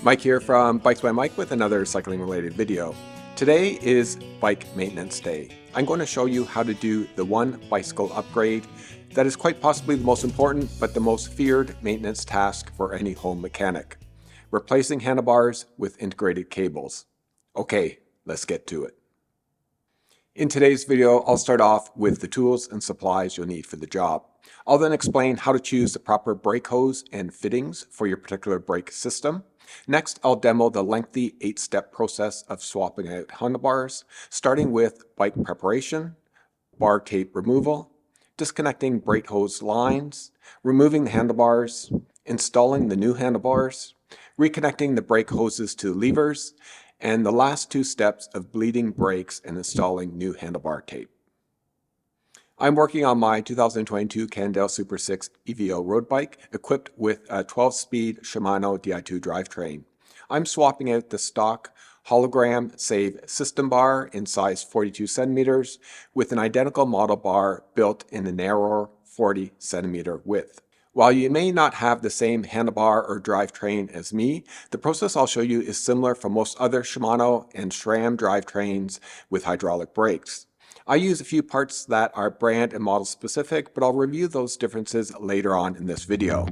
Mike here from Bikes by Mike with another cycling related video. Today is bike maintenance day. I'm going to show you how to do the one bicycle upgrade that is quite possibly the most important but the most feared maintenance task for any home mechanic. Replacing handlebars with integrated cables. Okay, let's get to it. In today's video, I'll start off with the tools and supplies you'll need for the job. I'll then explain how to choose the proper brake hose and fittings for your particular brake system. Next, I'll demo the lengthy 8-step process of swapping out handlebars, starting with bike preparation, bar tape removal, disconnecting brake hose lines, removing the handlebars, installing the new handlebars, reconnecting the brake hoses to the levers, and the last 2 steps of bleeding brakes and installing new handlebar tape. I'm working on my 2022 Cannondale SuperSix EVO road bike equipped with a 12-speed Shimano Di2 drivetrain. I'm swapping out the stock HollowGram SAVE SystemBar in size 42 centimeters with an identical model bar built in a narrower 40 centimeter width. While you may not have the same handlebar or drivetrain as me, the process I'll show you is similar for most other Shimano and SRAM drivetrains with hydraulic brakes. I use a few parts that are brand and model specific, but I'll review those differences later on in this video.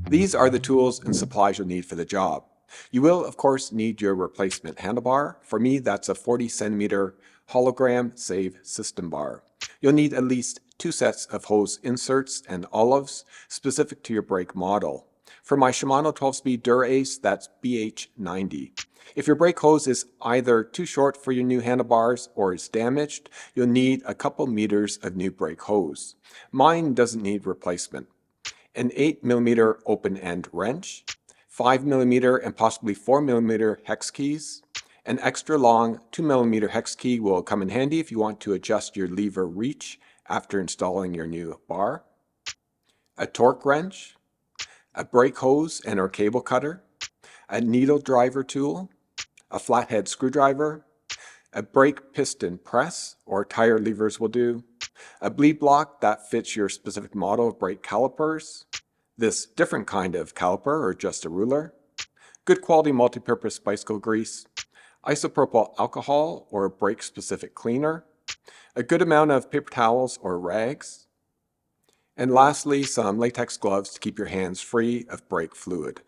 These are the tools and supplies you'll need for the job. You will, of course, need your replacement handlebar. For me, that's a 40 centimeter HollowGram SAVE SystemBar. You'll need at least 2 sets of hose inserts and olives specific to your brake model. For my Shimano 12-speed Dura-Ace, that's BH90. If your brake hose is either too short for your new handlebars or is damaged, you'll need a couple meters of new brake hose. Mine doesn't need replacement. An 8mm open-end wrench, 5mm and possibly 4mm hex keys. An extra long 2mm hex key will come in handy if you want to adjust your lever reach after installing your new bar. A torque wrench, a brake hose and or cable cutter, a needle driver tool, a flathead screwdriver, a brake piston press or tire levers will do, a bleed block that fits your specific model of brake calipers, this different kind of caliper or just a ruler, good quality multi-purpose bicycle grease, isopropyl alcohol or brake specific cleaner, a good amount of paper towels or rags, and lastly some latex gloves to keep your hands free of brake fluid.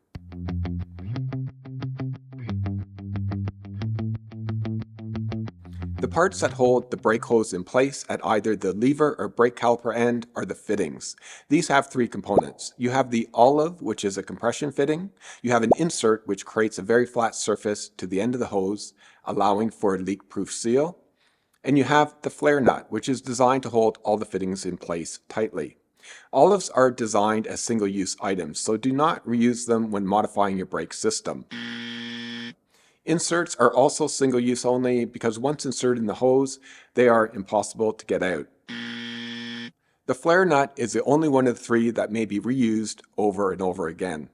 The parts that hold the brake hose in place at either the lever or brake caliper end are the fittings. These have 3 components. You have the olive, which is a compression fitting. You have an insert, which creates a very flat surface to the end of the hose, allowing for a leak-proof seal. And you have the flare nut, which is designed to hold all the fittings in place tightly. Olives are designed as single-use items, so do not reuse them when modifying your brake system. Inserts are also single-use only because once inserted in the hose, they are impossible to get out. The flare nut is the only one of the 3 that may be reused over and over again.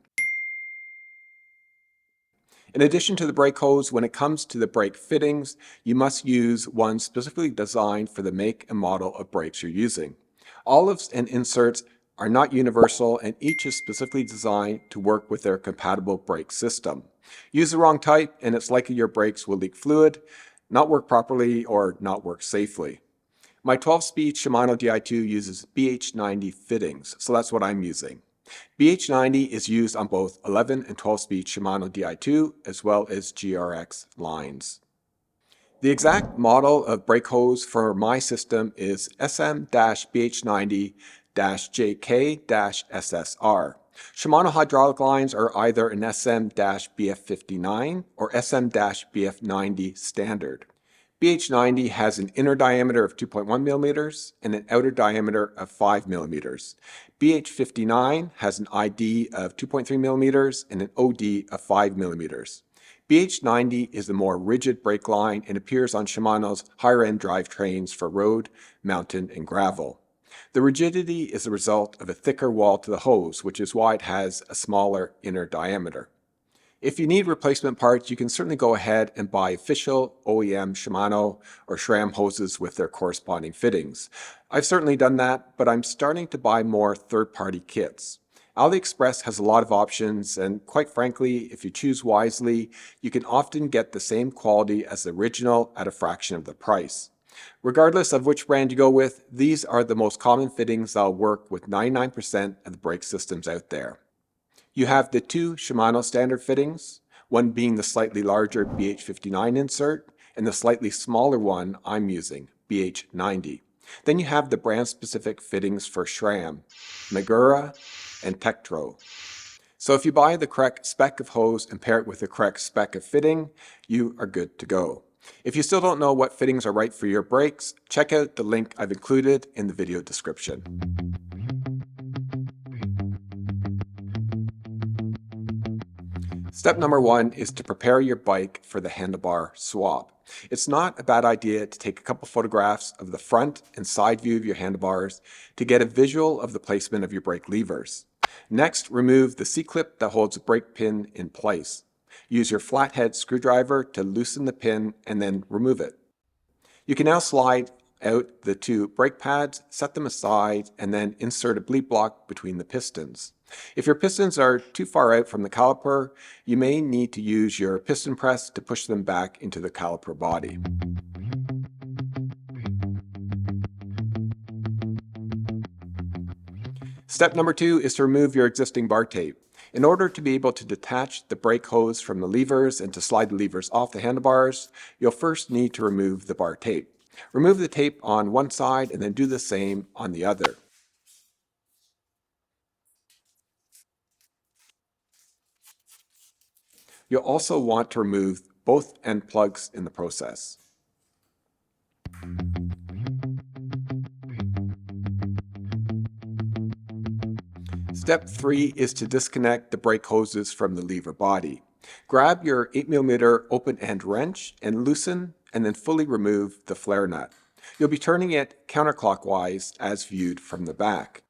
In addition to the brake hose, when it comes to the brake fittings, you must use one specifically designed for the make and model of brakes you're using. Olives and inserts are not universal and each is specifically designed to work with their compatible brake system. Use the wrong type and it's likely your brakes will leak fluid, not work properly, or not work safely. My 12-speed Shimano Di2 uses BH90 fittings, so that's what I'm using. BH90 is used on both 11 and 12-speed Shimano Di2 as well as GRX lines. The exact model of brake hose for my system is SM-BH90-JK-SSR. Shimano hydraulic lines are either an SM-BF59 or SM-BF90 standard. BH90 has an inner diameter of 2.1 millimeters and an outer diameter of 5 millimeters. BH59 has an ID of 2.3 millimeters and an OD of 5 millimeters. BH90 is the more rigid brake line and appears on Shimano's higher-end drivetrains for road, mountain, and gravel. The rigidity is the result of a thicker wall to the hose, which is why it has a smaller inner diameter. If you need replacement parts, you can certainly go ahead and buy official OEM Shimano or SRAM hoses with their corresponding fittings. I've certainly done that, but I'm starting to buy more third-party kits. AliExpress has a lot of options, and quite frankly, if you choose wisely, you can often get the same quality as the original at a fraction of the price. Regardless of which brand you go with, these are the most common fittings that will work with 99% of the brake systems out there. You have the two Shimano standard fittings, one being the slightly larger BH59 insert and the slightly smaller one I'm using, BH90. Then you have the brand-specific fittings for SRAM, Magura, and Tektro. So if you buy the correct spec of hose and pair it with the correct spec of fitting, you are good to go. If you still don't know what fittings are right for your brakes, check out the link I've included in the video description. Step number 1 is to prepare your bike for the handlebar swap. It's not a bad idea to take a couple photographs of the front and side view of your handlebars to get a visual of the placement of your brake levers. Next, remove the C-clip that holds the brake pin in place. Use your flathead screwdriver to loosen the pin and then remove it. You can now slide out the two brake pads, set them aside, and then insert a bleed block between the pistons. If your pistons are too far out from the caliper, you may need to use your piston press to push them back into the caliper body. Step number 2 is to remove your existing bar tape. In order to be able to detach the brake hose from the levers and to slide the levers off the handlebars, you'll first need to remove the bar tape. Remove the tape on one side and then do the same on the other. You'll also want to remove both end plugs in the process. Step 3 is to disconnect the brake hoses from the lever body. Grab your 8mm open-end wrench and loosen and then fully remove the flare nut. You'll be turning it counterclockwise as viewed from the back.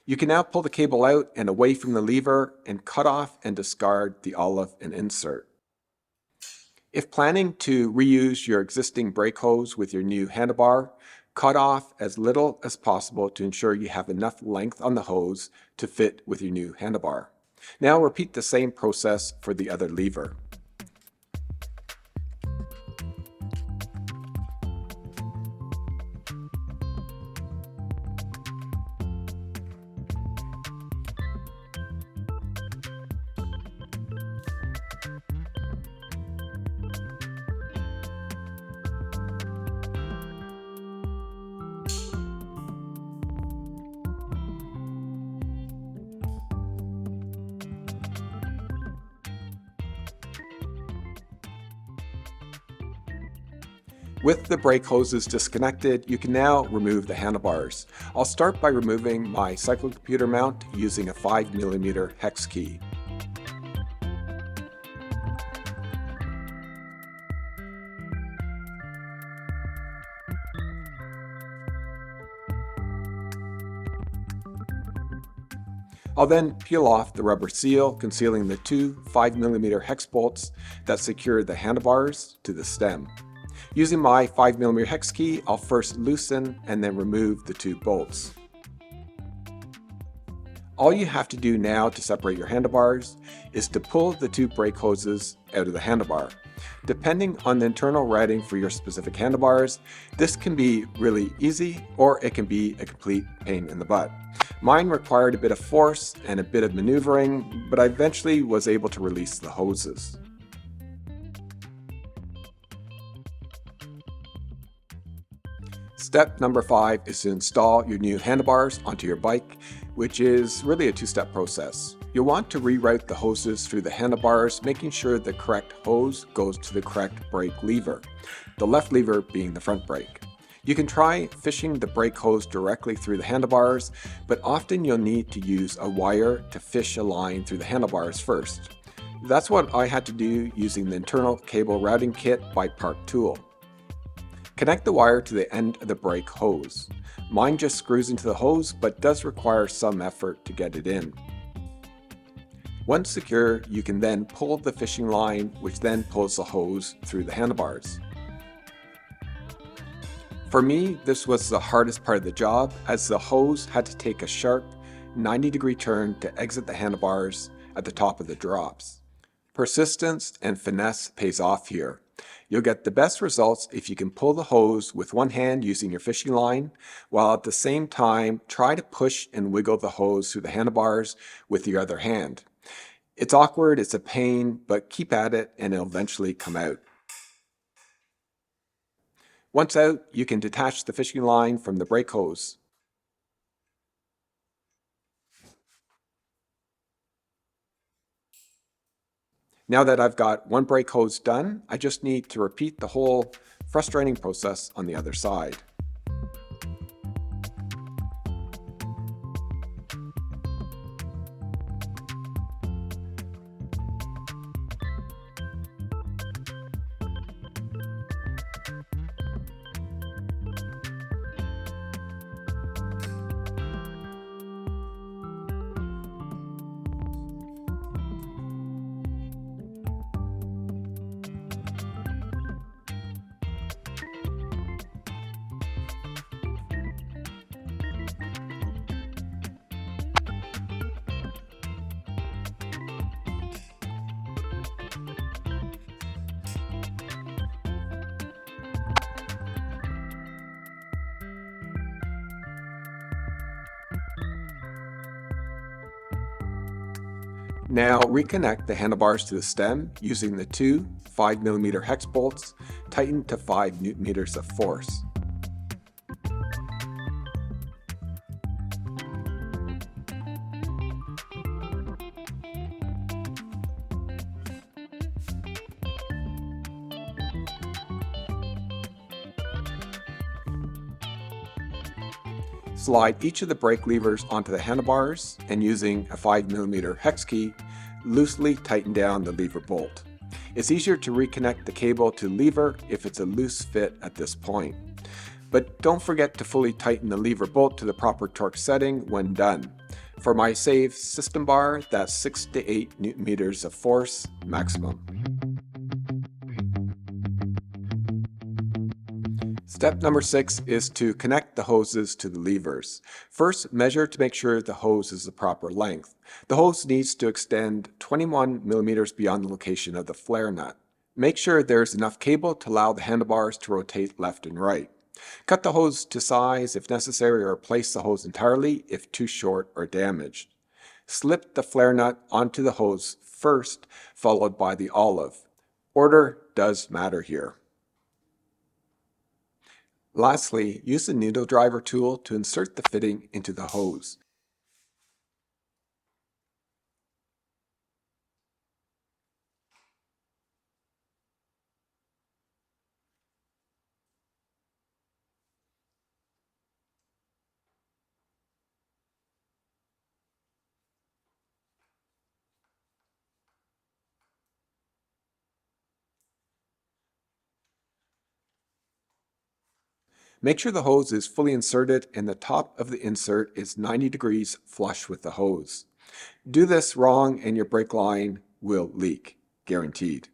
You can now pull the cable out and away from the lever and cut off and discard the olive and insert. If planning to reuse your existing brake hose with your new handlebar, cut off as little as possible to ensure you have enough length on the hose to fit with your new handlebar. Now repeat the same process for the other lever. With the brake hoses disconnected, you can now remove the handlebars. I'll start by removing my cyclocomputer mount using a 5mm hex key. I'll then peel off the rubber seal, concealing the two 5mm hex bolts that secure the handlebars to the stem. Using my 5mm hex key, I'll first loosen and then remove the two bolts. All you have to do now to separate your handlebars is to pull the two brake hoses out of the handlebar. Depending on the internal routing for your specific handlebars, this can be really easy or it can be a complete pain in the butt. Mine required a bit of force and a bit of maneuvering, but I eventually was able to release the hoses. Step number 5 is to install your new handlebars onto your bike, which is really a two-step process. You'll want to reroute the hoses through the handlebars, making sure the correct hose goes to the correct brake lever, the left lever being the front brake. You can try fishing the brake hose directly through the handlebars, but often you'll need to use a wire to fish a line through the handlebars first. That's what I had to do using the internal cable routing kit by Park Tool. Connect the wire to the end of the brake hose. Mine just screws into the hose, but does require some effort to get it in. Once secure, you can then pull the fishing line, which then pulls the hose through the handlebars. For me, this was the hardest part of the job, as the hose had to take a sharp 90-degree turn to exit the handlebars at the top of the drops. Persistence and finesse pays off here. You'll get the best results if you can pull the hose with one hand using your fishing line, while at the same time try to push and wiggle the hose through the handlebars with your other hand. It's awkward, it's a pain, but keep at it and it'll eventually come out. Once out, you can detach the fishing line from the brake hose. Now that I've got one brake hose done, I just need to repeat the whole frustrating process on the other side. Now reconnect the handlebars to the stem using the two 5mm hex bolts tightened to 5 Nm of force. Slide each of the brake levers onto the handlebars and using a 5mm hex key, loosely tighten down the lever bolt. It's easier to reconnect the cable to the lever if it's a loose fit at this point. But don't forget to fully tighten the lever bolt to the proper torque setting when done. For my SAVE SystemBar, that's 6 to 8 Nm of force maximum. Step number 6 is to connect the hoses to the levers. First, measure to make sure the hose is the proper length. The hose needs to extend 21 mm beyond the location of the flare nut. Make sure there's enough cable to allow the handlebars to rotate left and right. Cut the hose to size if necessary, or replace the hose entirely if too short or damaged. Slip the flare nut onto the hose first, followed by the olive. Order does matter here. Lastly, use the needle driver tool to insert the fitting into the hose. Make sure the hose is fully inserted and the top of the insert is 90 degrees flush with the hose. Do this wrong and your brake line will leak, guaranteed.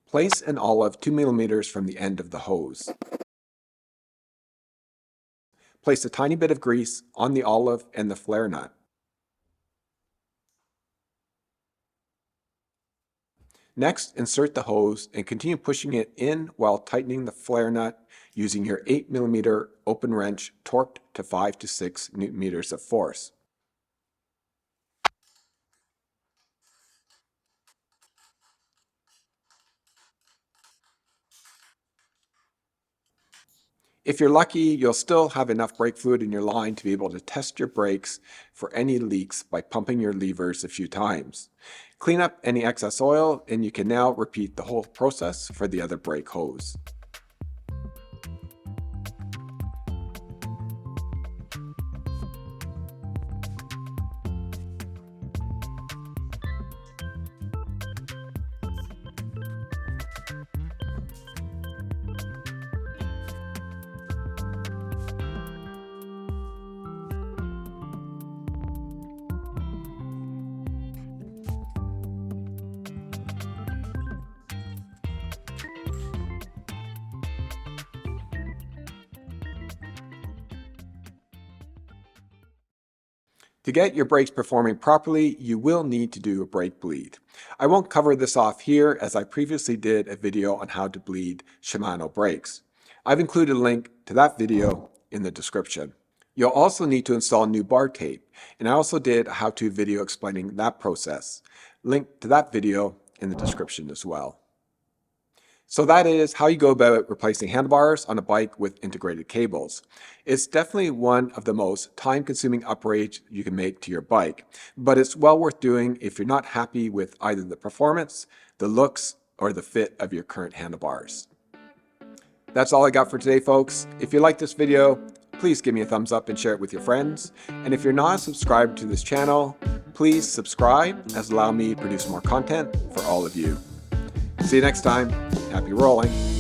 Place an olive 2 mm from the end of the hose. Place a tiny bit of grease on the olive and the flare nut. Next, insert the hose and continue pushing it in while tightening the flare nut using your 8 mm open wrench torqued to 5 to 6 Nm of force. If you're lucky, you'll still have enough brake fluid in your line to be able to test your brakes for any leaks by pumping your levers a few times. Clean up any excess oil and you can now repeat the whole process for the other brake hose. To get your brakes performing properly, you will need to do a brake bleed. I won't cover this off here as I previously did a video on how to bleed Shimano brakes. I've included a link to that video in the description. You'll also need to install new bar tape, and I also did a how-to video explaining that process. Link to that video in the description as well. So that is how you go about replacing handlebars on a bike with integrated cables. It's definitely one of the most time-consuming upgrades you can make to your bike, but it's well worth doing if you're not happy with either the performance, the looks, or the fit of your current handlebars. That's all I got for today, folks. If you like this video, please give me a thumbs up and share it with your friends. And if you're not subscribed to this channel, please subscribe as allow me to produce more content for all of you. See you next time. Happy rolling.